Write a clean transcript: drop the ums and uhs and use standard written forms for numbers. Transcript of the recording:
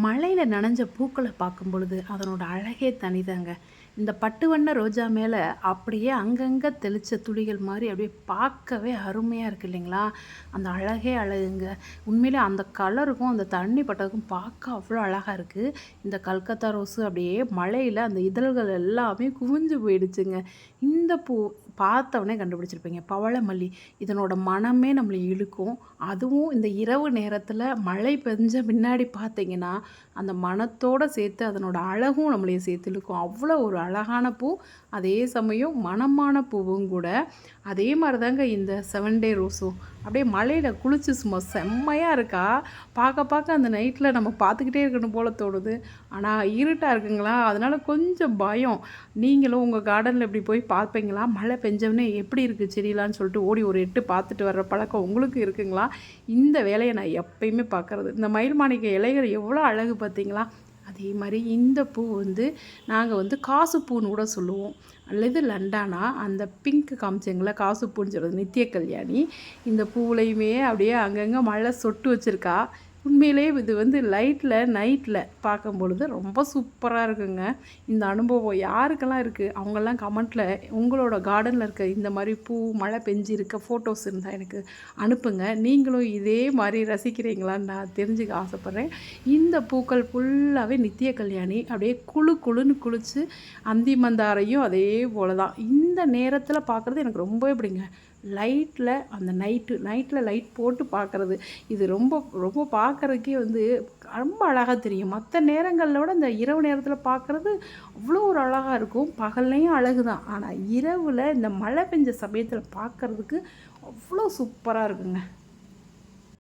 மழையில் நனைஞ்ச பூக்களை பார்க்கும் பொழுது அதனோட அழகே தனிதாங்க. இந்த பட்டு வண்ண ரோஜா மேலே அப்படியே அங்கங்கே தெளித்த துளிகள் மாதிரி அப்படியே பார்க்கவே அருமையாக இருக்குது இல்லைங்களா? அந்த அழகே அழகுங்க. உண்மையிலே அந்த கலருக்கும் அந்த தண்ணி பட்டதுக்கும் பார்க்க அவ்வளோ அழகாக இருக்குது. இந்த கல்கத்தா ரோஸு அப்படியே மழையில் அந்த இதழ்கள் எல்லாமே குவிஞ்சு போயிடுச்சுங்க. இந்த பூ பார்த்தவொடனே கண்டுபிடிச்சிருப்பீங்க, பவளமல்லி. இதனோட மனமே நம்மளை இழுக்கும். அதுவும் இந்த இரவு நேரத்தில் மழை பெஞ்ச பின்னாடி பார்த்தீங்கன்னா அந்த மனத்தோடு சேர்த்து அதனோட அழகும் நம்மளையும் சேர்த்து இழுக்கும். அவ்வளோ ஒரு அழகான பூ, அதே சமயம் மணமான பூவும் கூட. அதே மாதிரி தாங்க இந்த 7 டே ரோஸும் அப்படியே மழையில் குளிச்சு சும்மா செம்மையாக இருக்கா. பார்க்க பார்க்க அந்த நைட்டில் நம்ம பார்த்துக்கிட்டே இருக்கணும் போல் தோணுது. ஆனால் இருட்டாக இருக்குங்களா, அதனால் கொஞ்சம் பயம். நீங்களும் உங்கள் கார்டனில் இப்படி போய் பார்ப்பீங்களா? மழை பெஞ்சவொடனே எப்படி இருக்குது செடியெலான்னு சொல்லிட்டு ஓடி ஒரு எட்டு பார்த்துட்டு வர்ற பழக்கம் உங்களுக்கு இருக்குங்களா? இந்த வேலையை நான் எப்பயுமே பார்க்குறது. இந்த மயில் மாணிக்க இலைகள் எவ்வளோ அழகு பார்த்தீங்களா? அதே மாதிரி இந்த பூ நாங்கள் காசு பூன்னு கூட சொல்லுவோம், அல்லது லண்டானா. அந்த பிங்க் காமிச்சங்கள காசு பூன்னு சொல்கிறது நித்திய கல்யாணி. இந்த பூவுலையுமே அப்படியே அங்கங்கே மழை சொட்டு வச்சுருக்கா. உண்மையிலே இது நைட்டில் பார்க்கும் பொழுது ரொம்ப சூப்பராக இருக்குங்க. இந்த அனுபவம் யாருக்கெல்லாம் இருக்குது அவங்கெல்லாம் கமெண்ட்டில் உங்களோட கார்டனில் இருக்க இந்த மாதிரி பூ மழை பெஞ்சிருக்க ஃபோட்டோஸ் இருந்தால் எனக்கு அனுப்புங்க. நீங்களும் இதே மாதிரி ரசிக்கிறீங்களான்னு நான் தெரிஞ்சுக்க ஆசைப்பட்றேன். இந்த பூக்கள் ஃபுல்லாகவே நித்திய கல்யாணி அப்படியே குளுன்னு குளிச்சு, அந்தி மந்தாரையும் அதே போல் தான். இந்த நேரத்தில் பார்க்குறது எனக்கு ரொம்பவே பிடிங்க. லைட்டில் அந்த நைட்டில் லைட் போட்டு பார்க்குறது, இது ரொம்ப ரொம்ப பார்க்குறதுக்கே ரொம்ப அழகாக தெரியும். மற்ற நேரங்களில் விட இந்த இரவு நேரத்தில் பார்க்குறது அவ்வளோ ஒரு அழகாக இருக்கும். பகல்லையும் அழகு தான், ஆனால் இரவில் இந்த மழை பெஞ்ச சமயத்தில் பார்க்குறதுக்கு அவ்வளோ சூப்பராக இருக்குங்க.